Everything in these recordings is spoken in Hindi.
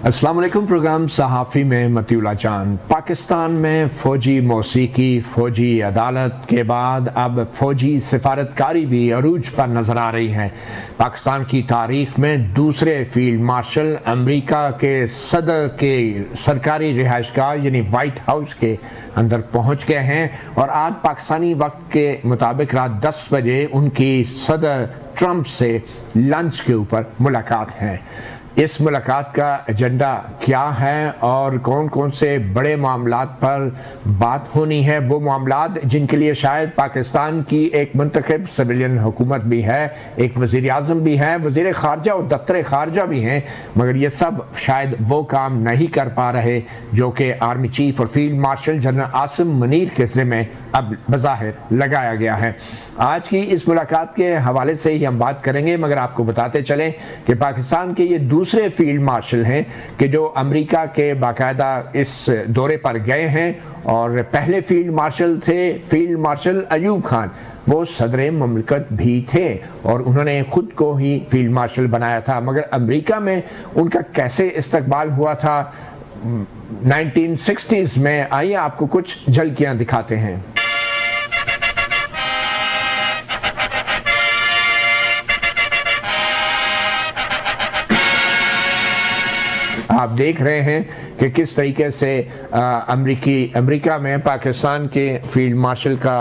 अस्सलाम वालेकुम। प्रोग्राम सहाफ़ी में मतीउल्लाह जान। पाकिस्तान में फ़ौजी मौसीकी, फ़ौजी अदालत के बाद अब फ़ौजी सिफारतकारी भी अरूज पर नज़र आ रही है। पाकिस्तान की तारीख़ में दूसरे फील्ड मार्शल अमेरिका के सदर के सरकारी रिहाइशगाह यानी वाइट हाउस के अंदर पहुँच गए हैं और आज पाकिस्तानी वक्त के मुताबिक रात 10 बजे उनकी सदर ट्रंप से लंच के ऊपर मुलाकात है। इस मुलाकात का एजेंडा क्या है और कौन कौन से बड़े मामलात पर बात होनी है, वो मामलात जिनके लिए शायद पाकिस्तान की एक मुंतखब सिविलियन हुकूमत भी है, एक वज़ीर आज़म भी है, वज़ीर ख़ारजा और दफ्तर ख़ारजा भी हैं, मगर ये सब शायद वो काम नहीं कर पा रहे जो कि आर्मी चीफ और field marshal general Asim Munir के ज़िम्मे अब बज़ाहिर लगाया गया है। आज की इस मुलाकात के हवाले से ही हम बात करेंगे, मगर आपको बताते चलें कि पाकिस्तान के ये दूसरे फील्ड मार्शल हैं कि जो अमेरिका के बाकायदा इस दौरे पर गए हैं। और पहले फील्ड मार्शल थे फील्ड मार्शल अयूब खान, वो सदर ममलकत भी थे और उन्होंने ख़ुद को ही फील्ड मार्शल बनाया था, मगर अमेरिका में उनका कैसे इस्तकबाल हुआ था 1960s में, आइए आपको कुछ झलकियाँ दिखाते हैं। आप देख रहे हैं कि किस तरीके से अमेरिका में पाकिस्तान के फील्ड मार्शल का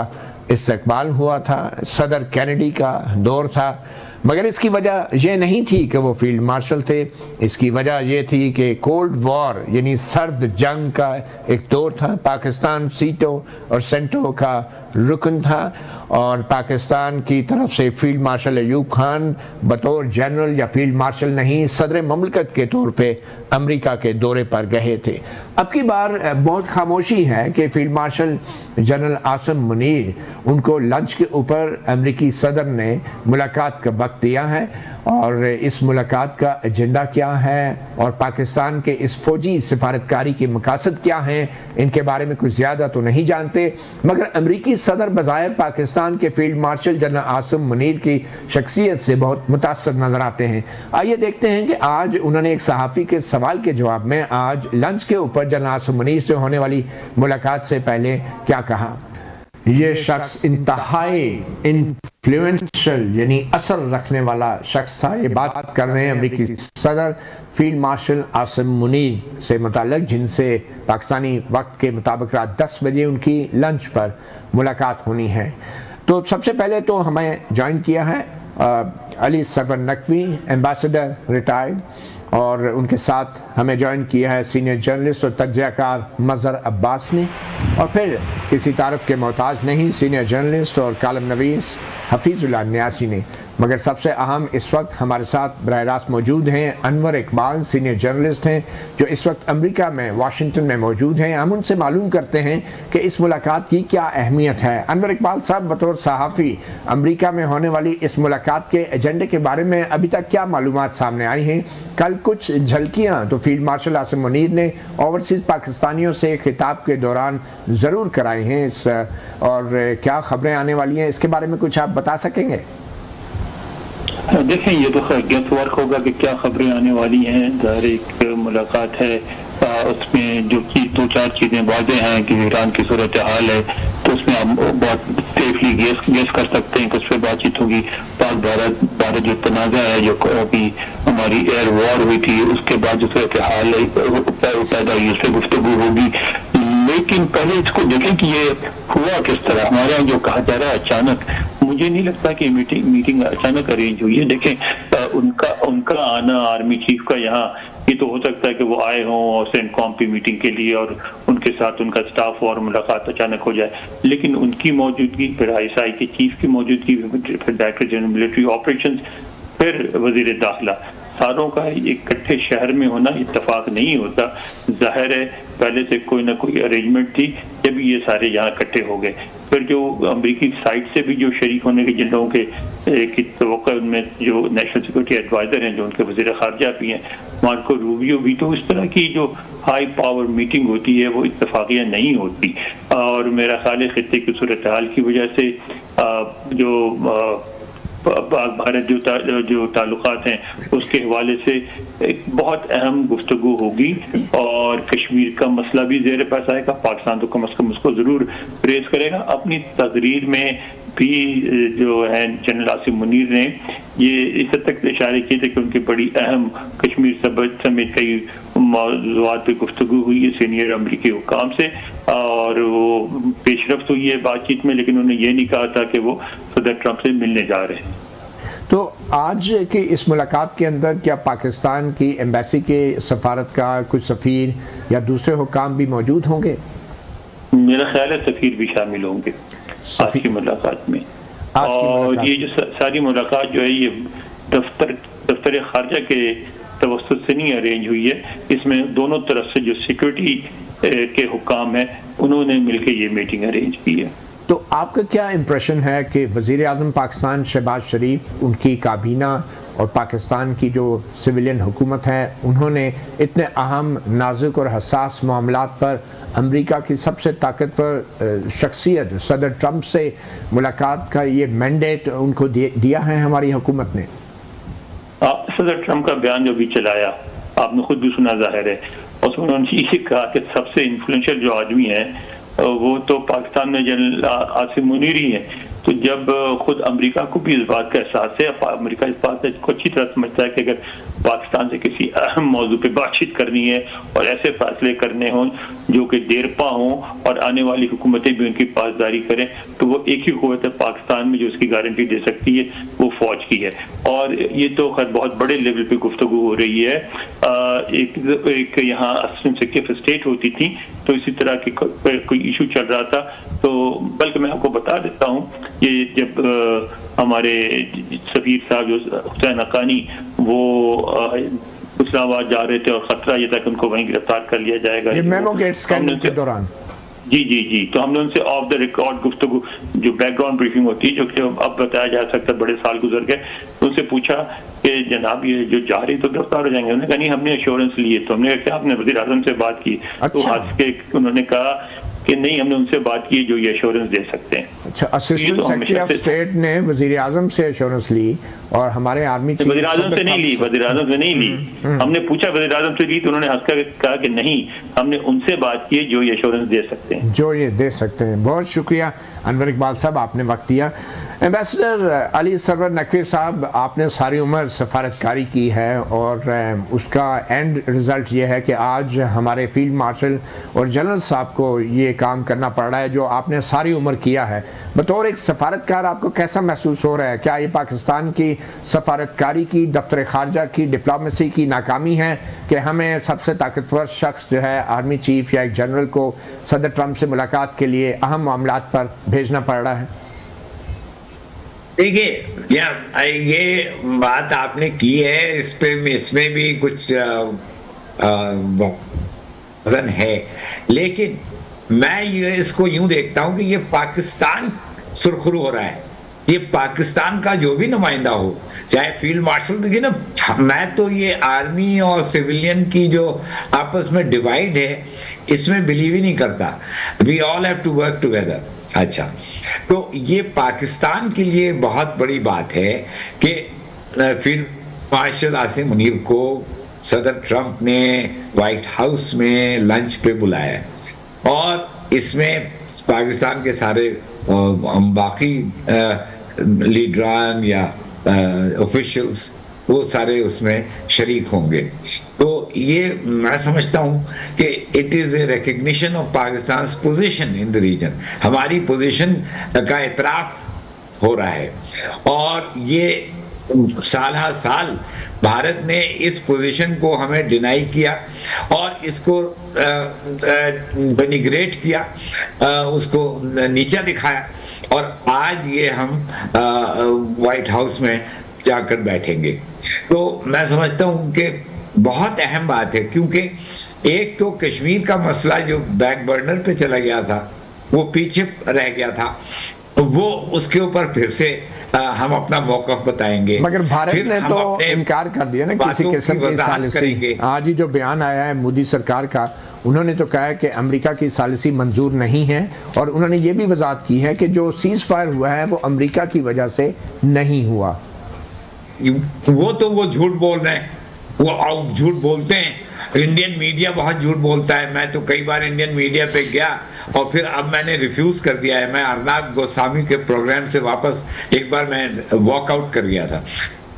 इस्तकबाल हुआ था। सदर कैनेडी का दौर था, मगर इसकी वजह यह नहीं थी कि वो फील्ड मार्शल थे। इसकी वजह यह थी कि कोल्ड वॉर यानी सर्द जंग का एक दौर था। पाकिस्तान सीटों और सेंटों का रुकन था और पाकिस्तान की तरफ से फील्ड मार्शल अयूब खान बतौर जनरल या फील्ड मार्शल नहीं, सदर ममलकत के तौर पे अमेरिका के दौरे पर गए थे। अब की बार बहुत खामोशी है कि field marshal general Asim Munir, उनको लंच के ऊपर अमेरिकी सदर ने मुलाकात का वक्त दिया है और इस मुलाकात का एजेंडा क्या है और पाकिस्तान के इस फौजी सिफारतकारी के मकासद क्या हैं, इनके बारे में कुछ ज़्यादा तो नहीं जानते। मगर अमेरिकी सदर बज़ाहिर पाकिस्तान के field marshal general Asim Munir की शख्सियत से बहुत मुतासर नज़र आते हैं। आइए देखते हैं कि आज उन्होंने एक सहाफ़ी के सवाल के जवाब में आज लंच के ऊपर जनरल आसिम मुनीर से होने वाली मुलाकात से पहले क्या कहा। ये शख्स इंतहाई इन्फ्लुएंशियल यानी असर रखने वाला शख्स था। ये बात कर रहे हैं अमेरिकी सदर फील्ड मार्शल आसिम मुनीर से मुताल्लिक, जिनसे पाकिस्तानी वक्त के मुताबिक रात 10 बजे उनकी लंच पर मुलाकात होनी है। तो सबसे पहले तो हमें ज्वाइन किया है अली सरवर नकवी, एम्बेसडर रिटायर्ड, और उनके साथ हमें ज्वाइन किया है सीनियर जर्नलिस्ट और तज्ज़ियाकार मज़हर अब्बास ने, और फिर किसी तारफ़ के मोहताज नहीं सीनियर जर्नलिस्ट और कालम नवीस हफीज़ुल्लाह न्यासी ने। मगर सबसे अहम इस वक्त हमारे साथ बराह रास्त मौजूद हैं अनवर इकबाल, सीनियर जर्नलिस्ट हैं जो इस वक्त अमेरिका में वाशिंगटन में मौजूद हैं। हम उनसे मालूम करते हैं कि इस मुलाकात की क्या अहमियत है। अनवर इकबाल साहब, बतौर सहाफ़ी अमेरिका में होने वाली इस मुलाकात के एजेंडे के बारे में अभी तक क्या मालूमात सामने आई हैं? कल कुछ झलकियाँ तो फील्ड मार्शल आसिम मुनीर ने ओवरसीज़ पाकिस्तानियों से खिताब के दौरान ज़रूर कराई हैं, और क्या खबरें आने वाली हैं इसके बारे में कुछ आप बता सकेंगे? देखें, ये तो गेस वर्क होगा कि क्या खबरें आने वाली हैं। ज़ाहिर एक मुलाकात है, उसमें जो चीज़ 2-4 चीज़ें वाज़ेह हैं कि ईरान की सूरत हाल है, तो उसमें हम बहुत सेफली गेस कर सकते हैं कि उस पर बातचीत होगी। पाक भारत जो तनाज़ा है, जो अभी हमारी एयर वॉर हुई थी, उसके बाद जो सूरत हाल पैदा हुई, उस पर गुफ्तगू होगी। लेकिन पहले इसको देखें कि ये हुआ किस तरह। हमारे यहाँ जो कहा जा रहा है अचानक, मुझे नहीं लगता कि मीटिंग अचानक अरेंज हुई है। देखें, उनका आना आर्मी चीफ का यहाँ, ये तो हो सकता है कि वो आए हों और सेंटकॉम की मीटिंग के लिए और उनके साथ उनका स्टाफ और मुलाकात अचानक हो जाए, लेकिन उनकी मौजूदगी, फिर आईएसआई के चीफ की मौजूदगी, फिर डायरेक्टर जनरल मिलिट्री ऑपरेशंस, फिर वजीर दाखिला, सारों का इकट्ठे शहर में होना इत्तेफाक नहीं होता। जाहिर है पहले से कोई ना कोई अरेंजमेंट थी, जब ये सारे यहाँ इकट्ठे हो गए। फिर जो अमेरिकी साइड से भी जो शरीक होने के जिन लोगों की तवक्को, उनमें जो नेशनल सिक्योरिटी एडवाइजर हैं, जो उनके वज़ीर ख़ारजा भी हैं, मार्को रूबियो भी, तो इस तरह की जो हाई पावर मीटिंग होती है वो इत्तफाक़िया नहीं होती। और मेरा ख्याल है खित्ते की सूरत हाल की वजह से जो पाक भारत जो ताल्लुकात हैं उसके हवाले से एक बहुत अहम गुफ्तगू होगी, और कश्मीर का मसला भी ज़ेर बहस आएगा। पाकिस्तान तो कम अज़ कम उसको ज़रूर रेज़ करेगा। अपनी तकरीर में भी जो है जनरल आसिम मुनीर ने ये इस हद तक इशारे किए थे कि उनकी बड़ी अहम कश्मीर समेत कई मौज़ूआत पे गुफ्तगू हुई है सीनियर अमरीकी हुकाम से, और वो पेशरफ्त हुई है बातचीत में, लेकिन उन्होंने ये नहीं कहा था कि वो सदर ट्रंप से मिलने जा रहे हैं। तो आज की इस मुलाकात के अंदर क्या पाकिस्तान की एम्बेसी के सफारतकार, कुछ सफ़ीर या दूसरे हुकाम भी मौजूद होंगे? मेरा ख्याल है सफ़ीर भी शामिल होंगे आज की मुलाकात में। और ये जो सारी मुलाकात जो है ये दफ्तर खारजा के तवस्सुत से नहीं अरेंज हुई है, इसमें दोनों तरफ से जो सिक्योरिटी के हुकाम है उन्होंने मिलकर ये मीटिंग अरेंज की है। तो आपका क्या इम्प्रेशन है कि वज़ीर आज़म पाकिस्तान शहबाज शरीफ, उनकी काबीना और पाकिस्तान की जो सिविलियन हुकूमत है, उन्होंने इतने अहम, नाजुक और हसास मामलात पर अमेरिका की सबसे ताकतवर शख्सियत सदर ट्रंप से मुलाकात का ये मैंडेट उनको दिया है हमारी हुकूमत ने? सदर ट्रंप का बयान जो भी चलाया आपने खुद भी सुना जाहिर है, उसमें उन्होंने ये कहा कि सबसे इन्फ्लुएंशियल जो आदमी है वो तो पाकिस्तान में जनरल आसिम मुनीर ही है। तो जब खुद अमेरिका को भी इस बात का एहसास है, अमेरिका इस बात को अच्छी तरह समझता है कि अगर पाकिस्तान से किसी अहम मौजू पे बातचीत करनी है और ऐसे फैसले करने हों जो कि देरपा हों और आने वाली हुकूमतें भी उनकी पासदारी करें, तो वो एक ही कुव्वत है पाकिस्तान में जो उसकी गारंटी दे सकती है, वो फौज की है। और ये तो खैर बहुत बड़े लेवल पे गुफ्तगू हो रही है। एक यहाँ असिस्टेंट सेक्रेटरी ऑफ स्टेट होती थी, तो इसी तरह की कोई इशू चल रहा था। तो बल्कि मैं आपको बता देता हूँ, ये जब हमारे सफीर साहब जो हुसैन हक्कानी वो इस्लामाबाद जा रहे थे और खतरा ये था कि उनको वहीं गिरफ्तार कर लिया जाएगा, ये मेमो गेट स्कैंडल के दौरान। जी, तो हमने उनसे ऑफ द रिकॉर्ड गुफ्तगू जो बैकग्राउंड ब्रीफिंग होती है, जो कि अब बताया जा सकता है, बड़े साल गुजर गए, तो उनसे पूछा कि जनाब ये जो जा रही तो गिरफ्तार हो जाएंगे? उन्होंने कहा नहीं, हमने एश्योरेंस लिए। तो हमने कहा आपने वज़ीर आज़म से बात की? तो हंस के उन्होंने कहा कि नहीं, हमने उनसे बात की जो ये एश्योरेंस दे सकते हैं। अच्छा, असिस्टेंट सेक्रेटरी ऑफ स्टेट ने वज़ीर आज़म से एश्योरेंस ली और हमारे आर्मी चीफ वज़ीर आज़म से नहीं ली, वज़ीर आज़म से नहीं ली। हमने पूछा वज़ीर आज़म से ली, तो उन्होंने हंसकर कहा कि नहीं, हमने उनसे बात की जो ये एश्योरेंस दे सकते हैं, जो ये दे सकते हैं। बहुत शुक्रिया अनवर इकबाल साहब, आपने वक्त दिया। एम्बेसडर अली सरवर नकवी साहब, आपने सारी उम्र सफारतकारी की है और उसका एंड रिज़ल्ट ये है कि आज हमारे फील्ड मार्शल और जनरल साहब को ये काम करना पड़ रहा है जो आपने सारी उम्र किया है। बतौर एक सफारतकार आपको कैसा महसूस हो रहा है? क्या ये पाकिस्तान की सफारतकारी की, दफ्तर खारजा की, डिप्लोमेसी की नाकामी है कि हमें सबसे ताकतवर शख्स जो है आर्मी चीफ या एक जनरल को सदर ट्रंप से मुलाकात के लिए अहम मामलात पर भेजना पड़ रहा है? देखिए, ये बात आपने की है, इसमें भी कुछ वजन है, लेकिन मैं ये इसको यूं देखता हूं कि ये पाकिस्तान सुरखरू हो रहा है। ये पाकिस्तान का जो भी नुमाइंदा हो, चाहे फील्ड मार्शल, देखिए ना, मैं तो ये आर्मी और सिविलियन की जो आपस में डिवाइड है इसमें बिलीव ही नहीं करता। We all have to work together. अच्छा, तो ये पाकिस्तान के लिए बहुत बड़ी बात है कि फील्ड मार्शल आसिम मुनीर को सदर ट्रंप ने व्हाइट हाउस में लंच पे बुलाया और इसमें पाकिस्तान के सारे बाकी लीडरान या ऑफिशियल्स वो सारे उसमें शरीक होंगे। तो ये मैं समझता हूँ कि it is a recognition of Pakistan position in the region. हमारी पोजीशन का इतराफ हो रहा है और ये साल हर साल भारत ने इस पोजीशन को हमें डिनाई किया और इसको डेनिग्रेट किया, उसको नीचा दिखाया और आज ये हम व्हाइट हाउस में जाकर बैठेंगे। तो मैं समझता हूँ कि बहुत अहम बात है, क्योंकि एक तो कश्मीर का मसला जो बैक बर्नर पे चला गया था वो पीछे रह गया था, वो उसके ऊपर फिर से हम अपना मौक़िफ़ बताएंगे। मगर भारत ने तो इनकार कर दिया ना किसी किस्म की सालिसी। आज ही जो बयान आया है मोदी सरकार का, उन्होंने तो कहा है कि अमेरिका की सालिसी मंजूर नहीं है, और उन्होंने ये भी वजाहत की है कि जो सीज़ फायर हुआ है वो अमेरिका की वजह से नहीं हुआ। वो झूठ बोल रहे हैं, वो झूठ बोलते हैं। इंडियन मीडिया बहुत झूठ बोलता है। मैं तो कई बार इंडियन मीडिया पे गया और फिर अब मैंने रिफ्यूज कर दिया है। मैं अर्नाब गोस्वामी के प्रोग्राम से वापस एक बार मैं वॉकआउट कर गया था।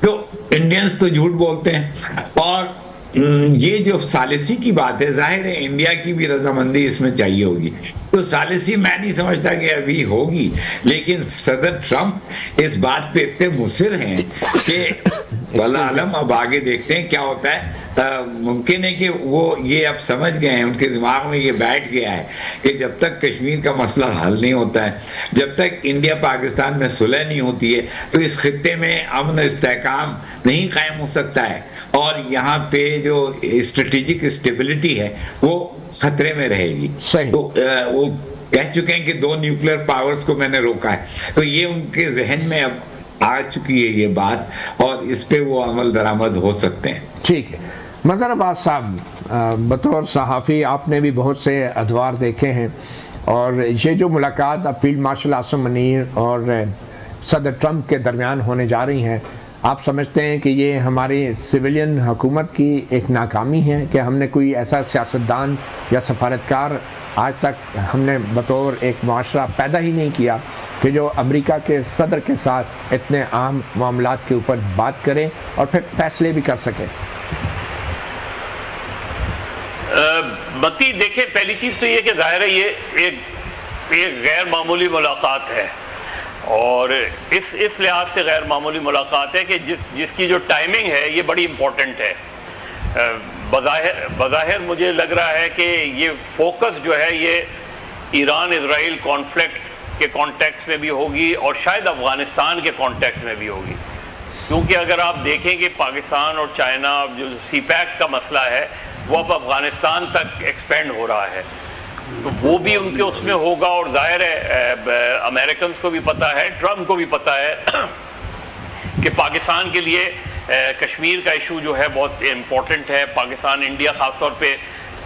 तो इंडियंस तो झूठ बोलते हैं, और ये जो सालिसी की बात है, जाहिर है इंडिया की भी रजामंदी इसमें चाहिए होगी। तो सालिसी मैं नहीं समझता कि अभी होगी, लेकिन सदर ट्रंप इस बात पे इतने मुसिर हैं कि वल्लाह आलम, अब आगे देखते हैं क्या होता है। मुमकिन है कि वो ये अब समझ गए हैं, उनके दिमाग में ये बैठ गया है कि जब तक कश्मीर का मसला हल नहीं होता है, जब तक इंडिया पाकिस्तान में सुलह नहीं होती है, तो इस खित्ते में अमन इस्तेहकाम नहीं कायम हो सकता है, और यहाँ पे जो स्ट्रेटेजिक स्टेबिलिटी है वो खतरे में रहेगी। तो वो कह चुके हैं कि 2 न्यूक्लियर पावर्स को मैंने रोका है, तो ये उनके जहन में अब आ चुकी है ये बात, और इस पे वो अमल दरामद हो सकते हैं। ठीक है, मज़हर अब्बास साहब, बतौर सहाफ़ी आपने भी बहुत से अदवार देखे हैं, और ये जो मुलाकात अब फील्ड मार्शल आसिम मुनीर और सदर ट्रंप के दरमियान होने जा रही हैं, आप समझते हैं कि ये हमारी सिविलियन हुकूमत की एक नाकामी है कि हमने कोई ऐसा सियासतदान या सफारतकार आज तक हमने बतौर एक माशरा पैदा ही नहीं किया कि जो अमेरिका के सदर के साथ इतने अहम मामलात के ऊपर बात करें और फिर फैसले भी कर सकें? मती देखें, पहली चीज़ तो ये कि जाहिर है ये एक गैर मामूली मुलाकात है, और इस लिहाज से गैर मामूली मुलाकात है कि जिसकी जो टाइमिंग है ये बड़ी इम्पोर्टेंट है। बज़ाहिर मुझे लग रहा है कि ये फोकस जो है ये ईरान इजराइल कॉन्फ्लिक्ट के कॉन्टेक्स्ट में भी होगी और शायद अफ़गानिस्तान के कॉन्टेक्स्ट में भी होगी, क्योंकि अगर आप देखें कि पाकिस्तान और चाइना जो सीपैक का मसला है वो अब अफ़गानिस्तान तक एक्सपेंड हो रहा है, तो वो भी उनके उसमें होगा। और जाहिर है अमेरिकन को भी पता है, ट्रंप को भी पता है कि पाकिस्तान के लिए कश्मीर का इशू जो है बहुत इम्पोर्टेंट है। पाकिस्तान इंडिया ख़ासतौर पे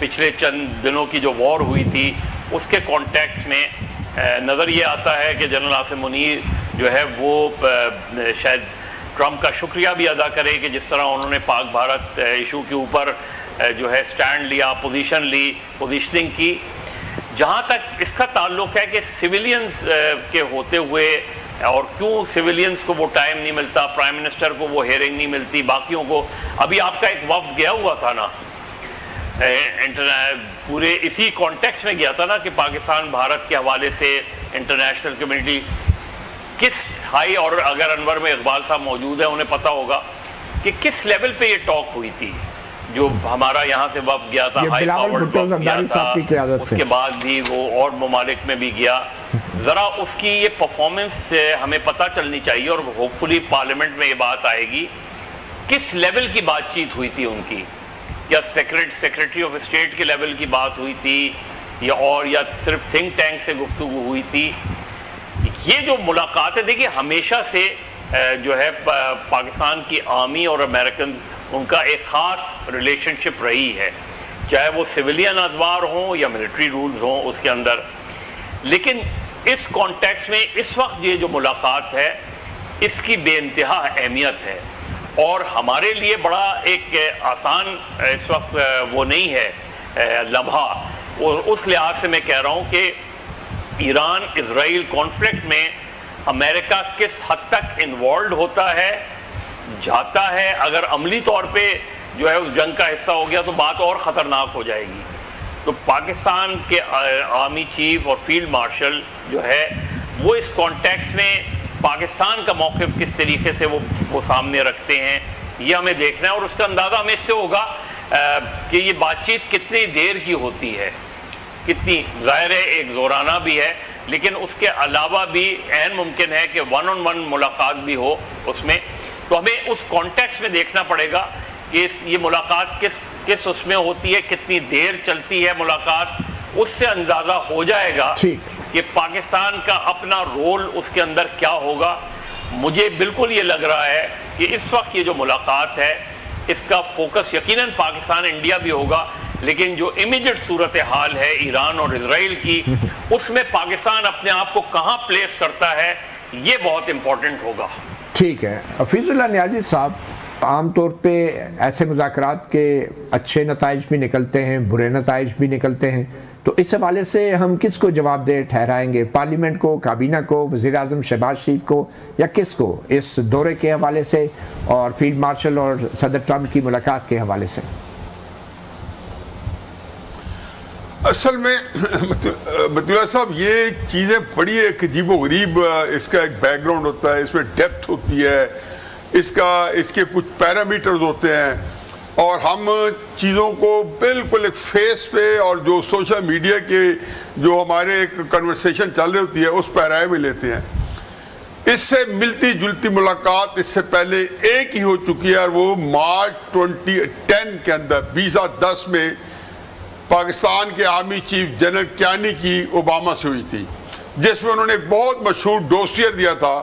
पिछले चंद दिनों की जो वॉर हुई थी उसके कॉन्टेक्स्ट में नज़र ये आता है कि जनरल आसिम मुनीर जो है वो शायद ट्रंप का शुक्रिया भी अदा करे कि जिस तरह उन्होंने पाक भारत इशू के ऊपर जो है स्टैंड लिया, पोजीशनिंग की। जहाँ तक इसका ताल्लुक है कि सिविलियंस के होते हुए, और क्यों सिविलियंस को वो टाइम नहीं मिलता, प्राइम मिनिस्टर को वो हेयरिंग नहीं मिलती, बाकियों को। अभी आपका एक वफ्द गया हुआ था ना, पूरे इसी कॉन्टेक्स्ट में गया था ना कि पाकिस्तान भारत के हवाले से इंटरनेशनल कम्युनिटी किस हाई, और अगर अनवर में इकबाल साहब मौजूद है उन्हें पता होगा कि किस लेवल पे ये टॉक हुई थी। जो हमारा यहाँ से वफ्द गया था, हाई पावर गया था, उसके बाद भी वो और ममालिक में भी गया। ज़रा उसकी ये परफॉर्मेंस से हमें पता चलनी चाहिए, और होपफुली पार्लियामेंट में ये बात आएगी किस लेवल की बातचीत हुई थी उनकी। या सेक्रेटरी ऑफ स्टेट के लेवल की बात हुई थी, या सिर्फ थिंक टैंक से गुफ्तगू हुई थी। ये जो मुलाकात है, देखिए हमेशा से जो है पाकिस्तान की आर्मी और अमेरिकन उनका एक ख़ास रिलेशनशिप रही है, चाहे वो सिविलियन अदवार हों या मिलिट्री रूल्स हों उसके अंदर। लेकिन इस कॉन्टेक्स्ट में इस वक्त ये जो मुलाकात है इसकी बेइंतहा अहमियत है, और हमारे लिए बड़ा एक आसान इस वक्त वो नहीं है लम्हा। और उस लिहाज से मैं कह रहा हूँ कि ईरान इजराइल कॉन्फ्लिक्ट में अमेरिका किस हद तक इन्वॉल्व होता है, जाता है। अगर अमली तौर पे जो है उस जंग का हिस्सा हो गया तो बात और ख़तरनाक हो जाएगी। तो पाकिस्तान के आर्मी चीफ और फील्ड मार्शल जो है वो इस कॉन्टेक्स्ट में पाकिस्तान का मौक़िफ़ किस तरीके से वो सामने रखते हैं, ये हमें देखना है। और उसका अंदाज़ा हमें इससे होगा कि ये बातचीत कितनी देर की होती है, कितनी, ज़ाहिर है एक ज़ोराना भी है, लेकिन उसके अलावा भी ऐन मुमकिन है कि 1-on-1 मुलाकात भी हो उसमें। तो हमें उस कॉन्टेक्स्ट में देखना पड़ेगा कि ये मुलाकात किस उसमें होती है, कितनी देर चलती है मुलाकात, उससे अंदाज़ा हो जाएगा कि पाकिस्तान का अपना रोल उसके अंदर क्या होगा। मुझे बिल्कुल ये लग रहा है कि इस वक्त ये जो मुलाकात है इसका फोकस यकीनन पाकिस्तान इंडिया भी होगा, लेकिन जो इमीडिएट सूरत हाल है ईरान और इजराइल की, उसमें पाकिस्तान अपने आप को कहां प्लेस करता है, ये बहुत इंपॉर्टेंट होगा। ठीक है हफीजुल्लाह नियाज़ी साहब, आमतौर पे ऐसे मुज़ाकरात के अच्छे नताइज भी निकलते हैं, बुरे नताइज भी निकलते हैं, तो इस हवाले से हम किसको जवाबदेह ठहराएंगे? पार्लियामेंट को, काबीना को, वज़ीर-ए-आज़म शहबाज शरीफ को, या किसको इस दौरे के हवाले से और फील्ड मार्शल और सदर ट्रंप की मुलाकात के हवाले से? असल में मतुल्ला साहब, ये चीज़ें बड़ी एक अजीबोगरीब, इसका एक बैकग्राउंड होता है, इसमें डेप्थ होती है, इसके कुछ पैरामीटर्स होते हैं, और हम चीज़ों को बिल्कुल एक फेस पे और जो सोशल मीडिया के जो हमारे एक कन्वर्सेशन चल रही होती है उस पैराए में लेते हैं। इससे मिलती जुलती मुलाकात इससे पहले एक ही हो चुकी है, और वो मार्च 2010 के अंदर 2010 में पाकिस्तान के आर्मी चीफ जनरल क्यानी की ओबामा से हुई थी, जिसमें उन्होंने एक बहुत मशहूर डोसियर दिया था,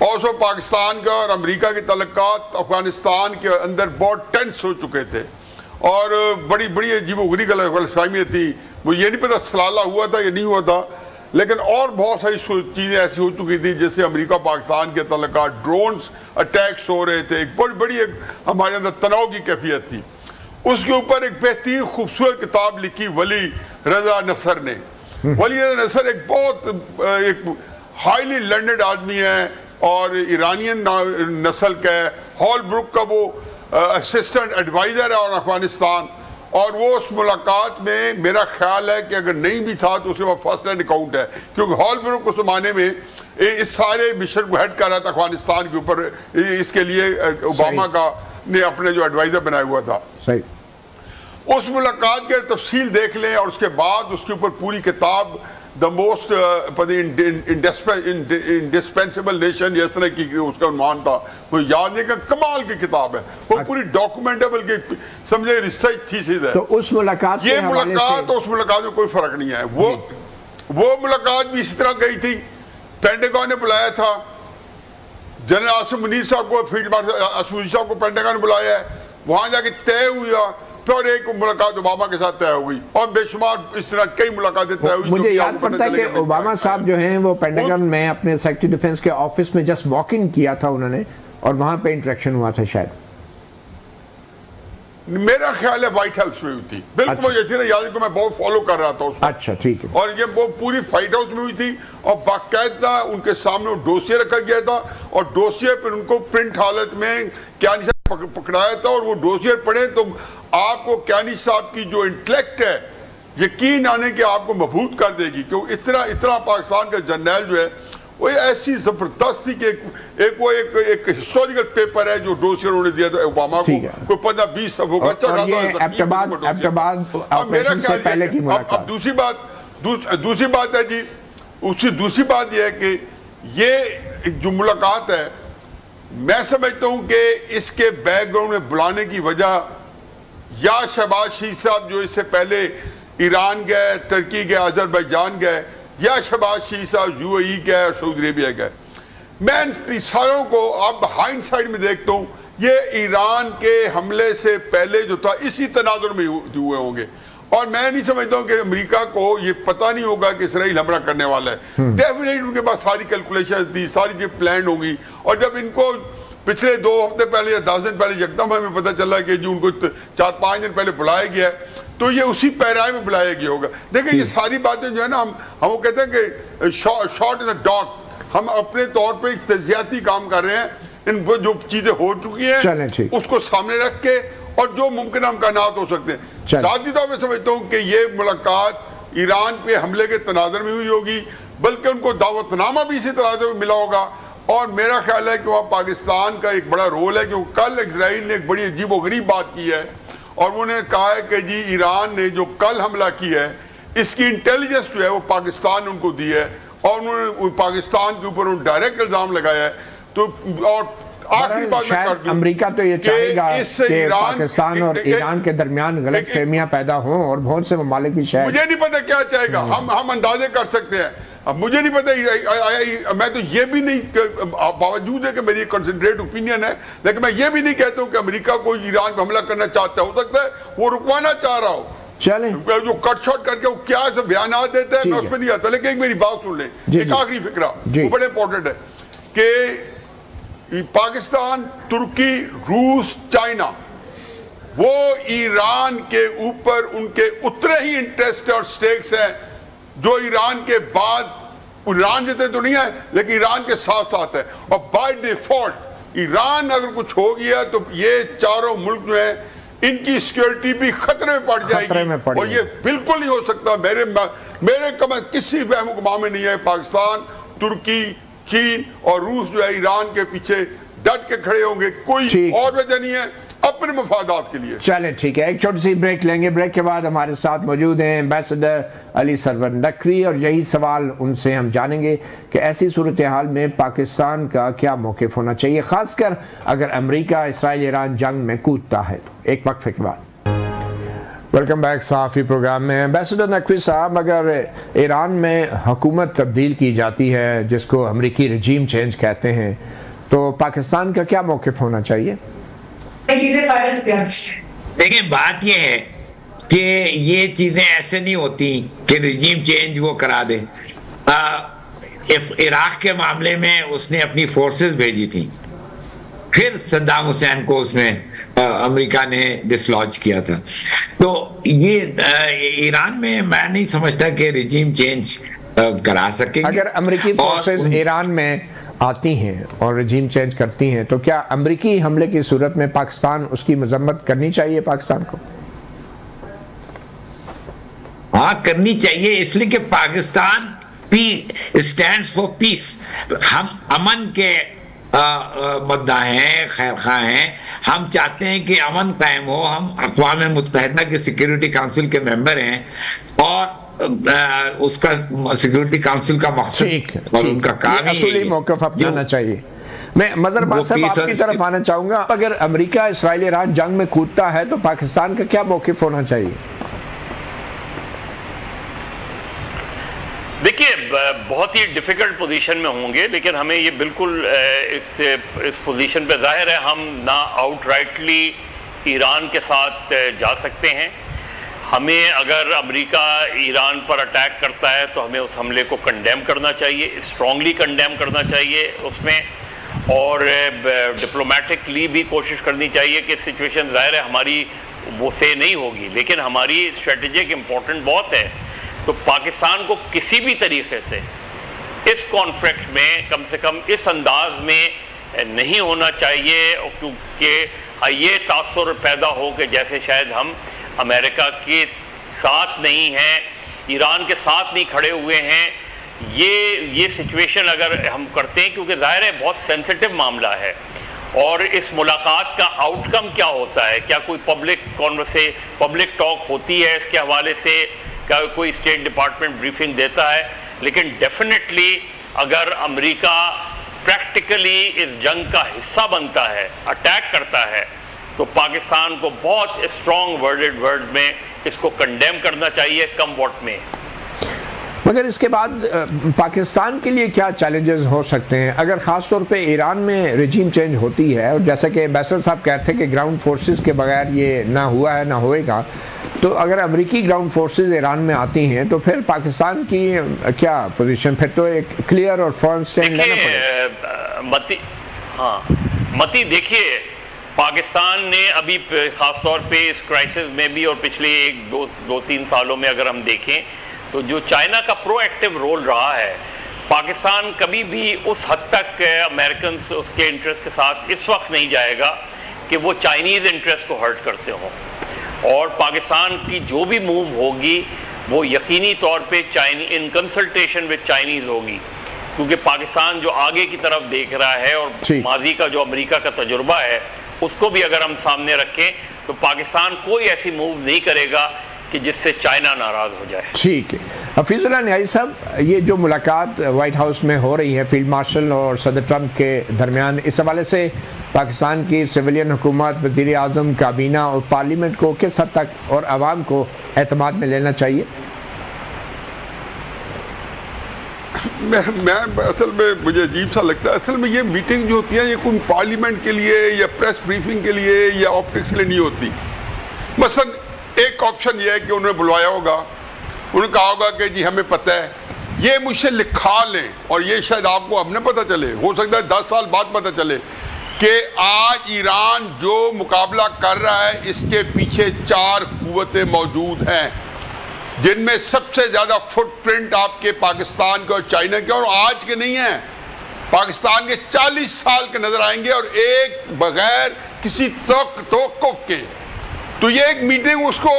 और उसमें पाकिस्तान का और अमेरिका के तल्लुकात अफगानिस्तान के अंदर बहुत टेंस हो चुके थे, और बड़ी बड़ी अजीबोगरीब गलतफहमी थी। मुझे ये नहीं पता सलाला हुआ था या नहीं हुआ था, लेकिन और बहुत सारी चीज़ें ऐसी हो चुकी थी, जैसे अमेरिका पाकिस्तान के तल्लुकात ड्रोन्स अटैक्स हो रहे थे, एक बड़ी एक हमारे अंदर तनाव की कैफियत थी। उसके ऊपर एक बेहतरीन खूबसूरत किताब लिखी वली रजा नसर ने। वली रजा नसर एक बहुत एक हाईली लर्नड आदमी है, और ईरानियन नस्ल का है, हॉलब्रुक का वो असिस्टेंट एडवाइज़र है और अफगानिस्तान, और वो उस मुलाकात में मेरा ख्याल है कि अगर नहीं भी था तो उसके बाद फर्स्ट हैंड अकाउंट है, क्योंकि हॉलब्रुक उस ज़माने में इस सारे मिशन को हेड कर रहा था अफगानिस्तान के ऊपर, इसके लिए ओबामा का ने अपने जो एडवाइज़र बनाया हुआ था। सही। उस मुलाकात के तफसील देख लें, और उसके बाद उसके ऊपर पूरी किताब द मोस्ट इंडिस्पेंसिबल नेशन, इस तरह की उसका उन्वान था, वो याद नहीं, कमाल की किताब है वो, पूरी डॉक्यूमेंटेबल की समझे रिसर्च थीसिस है। तो उस मुलाकात, ये मुलाकात तो उस मुलाकात में कोई फर्क नहीं है। वो मुलाकात भी इसी तरह गई थी, पेंटागन ने बुलाया था, जनरल आसिम मुनीर साहब को, फील्ड मार्शल आसिम मुनीर साहब को पेंटागन ने बुलाया है, वहां जाके तय हुआ, फिर एक मुलाकात ओबामा के साथ तय हुई, और बेशुमार इस तरह कई मुलाकातें तय हुई। मुझे याद पड़ता है कि ओबामा साहब जो हैं वो पेंटागन में अपने सेक्रेटरी डिफेंस के ऑफिस में जस्ट वॉक इन किया था उन्होंने, और वहां पे इंटरेक्शन हुआ था शायद, मेरा ख्याल है व्हाइट हाउस में हुई थी। बिल्कुल मुझे अच्छी याद को मैं बहुत फॉलो कर रहा था उसको। अच्छा ठीक है। और ये वो पूरी व्हाइट हाउस में हुई थी, और बाकायदा उनके सामने वो डोसियर रखा गया था, और डोसियर पर उनको प्रिंट हालत में क्यानी साहब पकड़ाया था, और वो डोसियर पढ़े तो आपको क्यानी साहब की जो इंटेलेक्ट है यकीन आने के आपको मबहूत कर देगी, क्योंकि इतना पाकिस्तान का जर्नल जो है वो ऐसी जबरदस्त थी कि एक हिस्टोरिकल पेपर है जो डोसियर उन्होंने दिया था ओबामा को, कोई 15-20 सब होगा। अच्छा अब दूसरी बात है जी, उसकी दूसरी बात यह है कि ये जो मुलाकात है, मैं समझता हूं कि इसके बैकग्राउंड में बुलाने की वजह या शहबाज शरीफ साहब जो इससे पहले ईरान गए, टर्की गए, अजरबैजान गए, या शहबाज शरीफ साहब यूएई गए, सऊदी अरेबिया गए। मैं इन सारों को अब हाइंड साइड में देखता हूँ, ये ईरान के हमले से पहले जो था इसी तनाजुर में हुए होंगे, और मैं नहीं समझता हूँ कि अमेरिका को ये पता नहीं होगा कि इसराइल हमला करने वाला है। डेफिनेटली उनके पास सारी कैलकुलेशन थी, सारी चीज प्लान होगी, और जब इनको पिछले 2 हफ्ते पहले या 10 दिन पहले एकदम हमें पता चला कि जो उनको 4-5 दिन पहले बुलाया गया है, तो ये उसी पैराए में बुलाया गया होगा। देखिए ये सारी बातें जो है ना, हम कहते हैं कि शॉट इन द डार्क, हम अपने तौर पे एक तजियाती काम कर रहे हैं, इन जो चीजें हो चुकी हैं उसको सामने रख के, और जो मुमकिन इम्कानात हो सकते हैं। साथ ही तौर पर समझता हूँ कि ये मुलाकात ईरान पे हमले के तनाज़ुर में हुई होगी, बल्कि उनको दावतनामा भी इसी तनाज़ुर में मिला होगा, और मेरा ख्याल है कि वहाँ पाकिस्तान का एक बड़ा रोल है, क्योंकि कल इजराइल ने एक बड़ी अजीबोगरीब बात की है, और उन्होंने कहा है कि जी ईरान ने जो कल हमला किया है इसकी इंटेलिजेंस जो है वो पाकिस्तान ने उनको दी है, और उन्होंने पाकिस्तान के ऊपर उन्होंने डायरेक्ट इल्जाम लगाया है। तो और आखिरी बात मैं कर दूं, अमेरिका तो ये चाहेगा कि पाकिस्तान और ईरान के दरमियान गलतफहमियां पैदा हों, और बहुत से ममालिक भी शायद, मुझे नहीं पता क्या चाहेगा, हम अंदाजे कर सकते हैं। अब मुझे नहीं पता, मैं तो ये भी नहीं, बावजूद है कि मेरी कंसंट्रेट ओपिनियन है, लेकिन मैं ये भी नहीं कहता हूं कि अमेरिका को ईरान पर हमला करना चाहता है। हो सकता है वो रुकवाना चाह रहा हो, चले जो कट शॉट करके वो क्या से बयान देते हैं, मैं उसमें नहीं आता। लेकिन एक मेरी बात सुन लें, एक आखिरी फिक्रा वो बड़े इंपॉर्टेंट है कि पाकिस्तान, तुर्की, रूस, चाइना, वो ईरान के ऊपर उनके उतने ही इंटरेस्ट और स्टेक्स हैं जो ईरान के बाद, ईरान जितने तो नहीं है लेकिन ईरान के साथ साथ है। और बाय डिफॉल्ट ईरान अगर कुछ हो गया तो ये चारों मुल्क जो है इनकी सिक्योरिटी भी खतरे में पड़ जाएगी। और ये बिल्कुल नहीं हो सकता। मेरे किसी वहम गुमा में नहीं है। पाकिस्तान, तुर्की, चीन और रूस जो है ईरान के पीछे डट के खड़े होंगे, कोई और वजह नहीं है, अपने मफादात के लिए। चलें ठीक है, एक छोटी सी ब्रेक लेंगे। ब्रेक के बाद हमारे साथ मौजूद हैं एम्बेसडर अली सरवर नकवी, और यही सवाल उनसे हम जानेंगे कि ऐसी सूरत हाल में पाकिस्तान का क्या मौक़िफ़ होना चाहिए, खासकर अगर अमेरिका इसराइल ईरान जंग में कूदता है। एक वक्फे के बाद वेलकम बैक सहाफ़ी प्रोग्राम में। एम्बेसडर नकवी साहब, अगर ईरान में हुकूमत तब्दील की जाती है जिसको अमरीकी रजीम चेंज कहते हैं, तो पाकिस्तान का क्या मौक़िफ़ होना चाहिए? देखिए, बात यह है कि ये चीजें ऐसे नहीं होती कि रिजीम चेंज वो करा दे। इराक के मामले में उसने अपनी फोर्सेस भेजी थी, फिर सद्दाम हुसैन को उसने अमेरिका ने डिसलॉज किया था। तो ये ईरान में मैं नहीं समझता कि रिजीम चेंज करा सकेंगे। अगर अमेरिकी फोर्सेस ईरान में आती हैं और रजीम चेंज करती हैं, तो क्या अमेरिकी हमले की सूरत में पाकिस्तान उसकी मजम्मत करनी चाहिए पाकिस्तान को? हाँ, करनी चाहिए, इसलिए कि पाकिस्तान स्टैंड्स फॉर पीस। हम अमन के मुद्दा हैं, खैर खा हैं। हम चाहते हैं कि अमन कायम हो। हम अक़वाम मुत्तहिदा के सिक्योरिटी काउंसिल के मेंबर हैं और उसका सिक्योरिटी काउंसिल का मकसद और उनका काम असली मौक़िफ़ अपनाना चाहिए। मैं मज़हर साहब आपकी तरफ आना चाहूँगा। अगर अमेरिका इसराइल ईरान जंग में कूदता है तो पाकिस्तान का क्या मौक़िफ़ होना चाहिए? देखिए, बहुत ही डिफ़िकल्ट पोजीशन में होंगे, लेकिन हमें ये बिल्कुल इस पोजीशन पे ज़ाहिर है हम ना आउटराइटली ईरान के साथ जा सकते हैं। हमें अगर अमेरिका ईरान पर अटैक करता है तो हमें उस हमले को कंडेम करना चाहिए, स्ट्रांगली कंडेम करना चाहिए उसमें, और डिप्लोमेटिकली भी कोशिश करनी चाहिए कि सिचुएशन ज़ाहिर है हमारी वो से नहीं होगी, लेकिन हमारी स्ट्रेटेजिक इम्पोर्टेंट बहुत है। तो पाकिस्तान को किसी भी तरीके से इस कॉन्फ्लिक्ट में कम से कम इस अंदाज में नहीं होना चाहिए, क्योंकि ये तासुर पैदा हो कि जैसे शायद हम अमेरिका के साथ नहीं हैं, ईरान के साथ नहीं खड़े हुए हैं। ये सिचुएशन अगर हम करते हैं, क्योंकि ज़ाहिर है बहुत सेंसिटिव मामला है, और इस मुलाकात का आउटकम क्या होता है, क्या कोई पब्लिक टॉक होती है इसके हवाले से, क्या कोई स्टेट डिपार्टमेंट ब्रीफिंग देता है। लेकिन डेफिनेटली अगर अमेरिका प्रैक्टिकली इस जंग का हिस्सा बनता है, अटैक करता है, तो पाकिस्तान को बहुत स्ट्रॉन्ग वर्ड में इसको कंडेम करना चाहिए, कम वॉट में। मगर इसके बाद पाकिस्तान के लिए क्या चैलेंजेस हो सकते हैं अगर ख़ास तौर पे ईरान में रजीम चेंज होती है, और जैसा कि एम्बेसडर साहब कहते हैं कि ग्राउंड फोर्सेस के बगैर ये ना हुआ है ना होएगा, तो अगर अमेरिकी ग्राउंड फोर्सेस ईरान में आती हैं तो फिर पाकिस्तान की क्या पोजीशन? फिर तो एक क्लियर और फर्म स्टैंड लेना पड़ेगा। मती देखिए, पाकिस्तान ने अभी ख़ास तौर पे इस क्राइसिस में भी और पिछले दो तीन सालों में अगर हम देखें तो जो चाइना का प्रोएक्टिव रोल रहा है, पाकिस्तान कभी भी उस हद तक अमेरिकन उसके इंटरेस्ट के साथ इस वक्त नहीं जाएगा कि वो चाइनीज़ इंटरेस्ट को हर्ट करते हों, और पाकिस्तान की जो भी मूव होगी वो यकीनी तौर पे इन कंसल्टेशन विद चाइनीज़ होगी, क्योंकि पाकिस्तान जो आगे की तरफ देख रहा है और माजी का जो अमेरिका का तजुर्बा है उसको भी अगर हम सामने रखें तो पाकिस्तान कोई ऐसी मूव नहीं करेगा कि जिससे चाइना नाराज हो जाए। ठीक है, हफीजुल्लाह न्याज़ी साहब, ये जो मुलाकात व्हाइट हाउस में हो रही है फील्ड मार्शल और सदर ट्रंप के दरमियान, इस हवाले से पाकिस्तान की सिविलियन हुकूमत, वज़ीर आज़म, काबीना और पार्लियामेंट को किस हद तक और आवाम को एतमाद में लेना चाहिए? मैं असल में मुझे अजीब सा लगता है, असल में ये मीटिंग जो होती है ये कोई पार्लियामेंट के लिए या प्रेस ब्रीफिंग के लिए या ऑप्टिक्स के लिए नहीं होती। मसलन एक ऑप्शन ये है कि उन्होंने बुलवाया होगा, उन्होंने कहा होगा कि जी हमें पता है, ये मुझसे लिखा लें, और ये शायद आपको अब न पता चले, हो सकता है 10 साल बाद पता चले कि आज ईरान जो मुकाबला कर रहा है इसके पीछे 4 कुव्वतें मौजूद हैं, जिनमें सबसे ज़्यादा फुटप्रिंट आपके पाकिस्तान के और चाइना के, और आज के नहीं है, पाकिस्तान के 40 साल के नजर आएंगे, और एक बगैर किसी तवक्कुफ के। तो ये एक मीटिंग उसको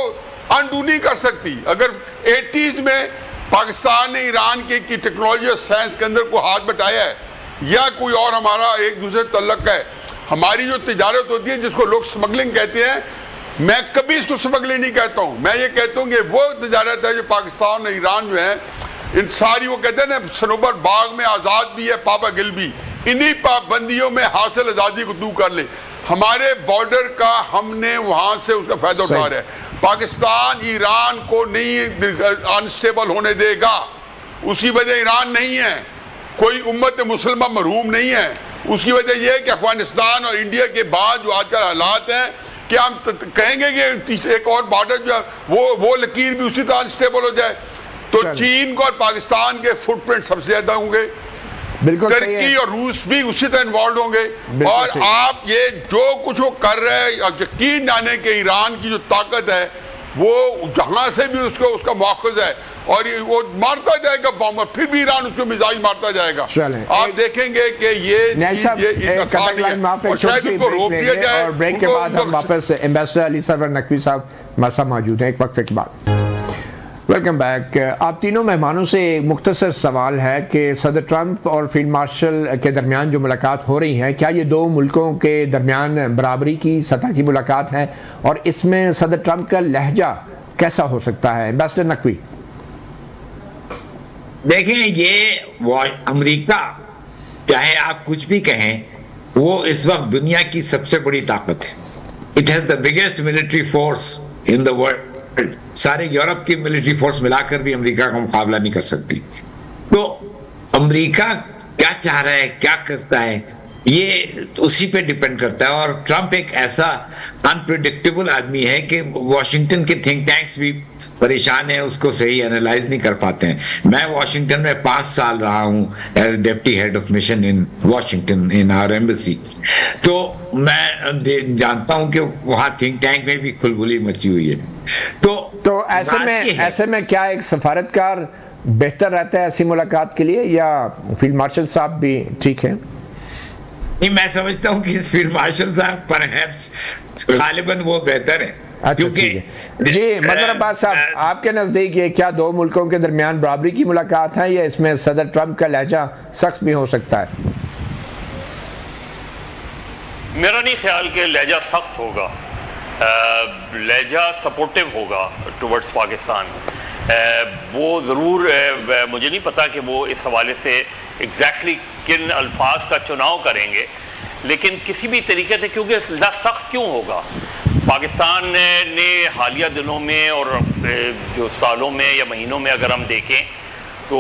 अनडू नहीं कर सकती। अगर 80s में पाकिस्तान ने ईरान की टेक्नोलॉजी और साइंस के अंदर कोई हाथ बटाया है, या कोई और हमारा एक दूसरे तल्लक है, हमारी जो तिजारत होती है जिसको लोग स्मगलिंग कहते हैं, मैं कभी इसको स्मगलिंग नहीं कहता हूँ, मैं ये कहता हूँ कि वो तिजारत है जो पाकिस्तान और ईरान जो है, इन सारी, वो कहते हैं ना सनोबर बाग में आज़ाद भी है पापा गिल भी, इन्हीं पाबंदियों में हासिल आज़ादी को तू कर ले। हमारे बॉर्डर का हमने वहाँ से उसका फायदा उठा रहा है। पाकिस्तान ईरान को नहीं अनस्टेबल होने देगा, उसकी वजह ईरान नहीं है, कोई उम्मत मुसलमा मरहूम नहीं है, उसकी वजह यह है कि अफगानिस्तान और इंडिया के बाद जो आजकल हालात हैं कि हम कहेंगे कि एक और बॉर्डर जो है वो लकीर भी उसी तरह अनस्टेबल हो जाए, तो चीन को और पाकिस्तान के फुटप्रिंट सबसे ज्यादा होंगे, तुर्की और रूस भी उसी तरह इन्वॉल्व होंगे, और आप ये जो कुछ वो कर रहे हैं, यकीन जाने के ईरान की जो ताकत है वो जहां से भी उसको उसका मौक़िफ़ है, और वो मारता जाएगा बम, फिर भी ईरान उसको मिसाइल मारता जाएगा। आप देखेंगे कि ये इसको रोक दिया जाए। और ब्रेक के बाद हम वापस एम्बेसडर अली सरवर नकवी साहब हमारे साथ मौजूद हैं एक वक्फे के बाद। Welcome back. आप तीनों मेहमानों से एक मुख्तसर सवाल है कि सदर ट्रंप और फील्ड मार्शल के दरमियान जो मुलाकात हो रही है, क्या ये दो मुल्कों के दरमियान बराबरी की सतह की मुलाकात है, और इसमें सदर ट्रंप का लहजा कैसा हो सकता है? एम्बेसडर नकवी। देखें, ये अमेरिका चाहे आप कुछ भी कहें, वो इस वक्त दुनिया की सबसे बड़ी ताकत है। It has the biggest military force in the world. सारे यूरोप की मिलिट्री फोर्स मिलाकर भी अमेरिका का मुकाबला नहीं कर सकती। तो अमेरिका क्या चाह रहा है, क्या करता है, ये उसी पे डिपेंड करता है। और ट्रंप एक ऐसा अनप्रिडिक्टेबल आदमी है कि वॉशिंगटन के थिंक टैंक्स भी परेशान है, उसको सही एनालाइज नहीं कर पाते हैं। मैं वॉशिंगटन में 5 साल रहा हूं as deputy head of mission in Washington in our embassy, तो मैं जानता हूं कि वहां थिंक टैंक में भी खुलबुली मची हुई है। तो ऐसे में क्या एक सफारतकार बेहतर रहता है ऐसी मुलाकात के लिए, या फील्ड मार्शल साहब भी ठीक है? नहीं, मैं समझता हूं कि फील्ड मार्शल साहब परहैप्स गालिबन वो बेहतर है। क्योंकि जी मदर अब्बास साहब, आपके नजदीक ये क्या दो मुल्कों के दरमियान बराबरी की मुलाकात है, या इसमें सदर ट्रंप का लहजा सख्त भी हो सकता है? मेरा नहीं ख्याल कि लहजा सख्त होगा, लहजा सपोर्टिव होगा टुवर्ड्स पाकिस्तान। वो ज़रूर, मुझे नहीं पता कि वो इस हवाले से एग्जैक्टली किन अल्फाज का चुनाव करेंगे, लेकिन किसी भी तरीके से, क्योंकि सख्त क्यों होगा, पाकिस्तान ने हालिया दिनों में और जो सालों में या महीनों में अगर हम देखें तो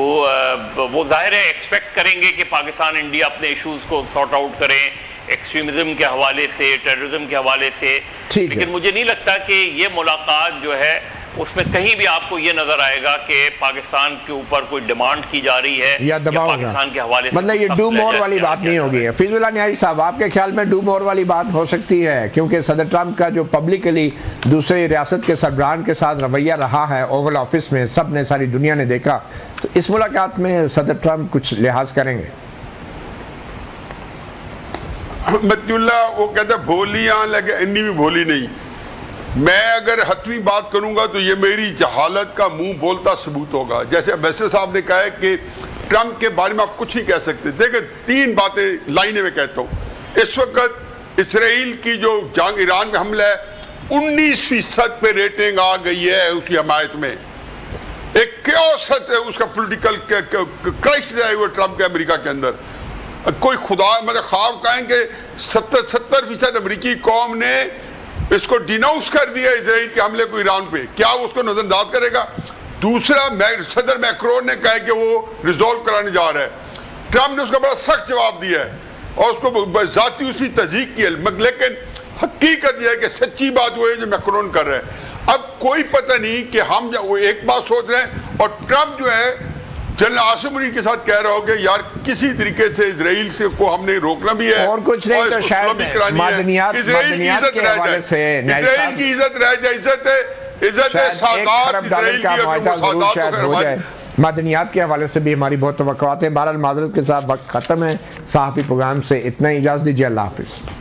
वो जाहिर है एक्सपेक्ट करेंगे कि पाकिस्तान इंडिया अपने इश्यूज़ को सॉर्ट आउट करें, एक्सट्रीमिज्म के हवाले से, टेररिज्म के हवाले से। लेकिन मुझे नहीं लगता कि ये मुलाकात जो है उसमें कहीं भी आपको ये नजर आएगा कि पाकिस्तान के ऊपर कोई डिमांड की जा रही है या पाकिस्तान के हवाले से, मतलब ये डू मोर वाली बात नहीं होगी। फिजुल्ला न्याजी साहब, आपके ख्याल में डू मोर वाली बात हो सकती है? क्योंकि सदर ट्रंप का जो पब्लिकली दूसरे रियासत के सरबराहान के साथ रवैया रहा है ओवल ऑफिस में, सब ने, सारी दुनिया ने देखा, तो इस मुलाकात में सदर ट्रंप कुछ लिहाज करेंगे? मतियुल्लाह वो कहते भोली यहाँ लगे, इन्नी भी भोली नहीं। मैं अगर हतवी बात करूंगा तो ये मेरी जहालत का मुंह बोलता सबूत होगा। जैसे एम्बेसडर साहब ने कहा है कि ट्रंप के बारे में आप कुछ नहीं कह सकते। देखिए, 3 बातें लाइनें में कहता हूँ। इस वक्त इसराइल की जो जंग ईरान में हमला है, 19% पे रेटिंग आ गई है उसकी हमायत में। एक क्योस है उसका पोलिटिकल क्राइसिस है वो ट्रंप के अमेरिका के अंदर। कोई खुदा मतलब ख्वाब कहें कि 70% अमरीकी कौम ने इसको डिनाउंस कर दिया इसराइल के हमले को ईरान पे, क्या वो उसको नजरअंदाज करेगा? दूसरा, सदर मैक्रोन ने कहा कि वो रिजोल्व कराने जा रहा है। ट्रंप ने उसका बड़ा सख्त जवाब दिया है और उसको जाती उसकी तस्दीक की है, लेकिन हकीकत यह है कि सच्ची बात वो है जो मैक्रोन कर रहा है। अब कोई पता नहीं कि हम वो एक बात सोच रहे हैं और ट्रम्प जो है जनरल आसिम मुनीर के साथ कह रहा हो कि यार किसी तरीके से इजराइल से को हमने रोकना भी है और कुछ नहीं तो शायद इजराइल की इज्जत रह जाए, इजराइल की इज्जत रह जाए, इज्जत है सादात इजराइल की। मादनियात के हवाले से भी हमारी बहुत तवक्कुआत है। बहरहाल माजरत के साथ वक्त खत्म है। सहाफ़ी प्रोग्राम से इतना ही इजाज़त दीजिए। अल्लाह हाफ़िज़।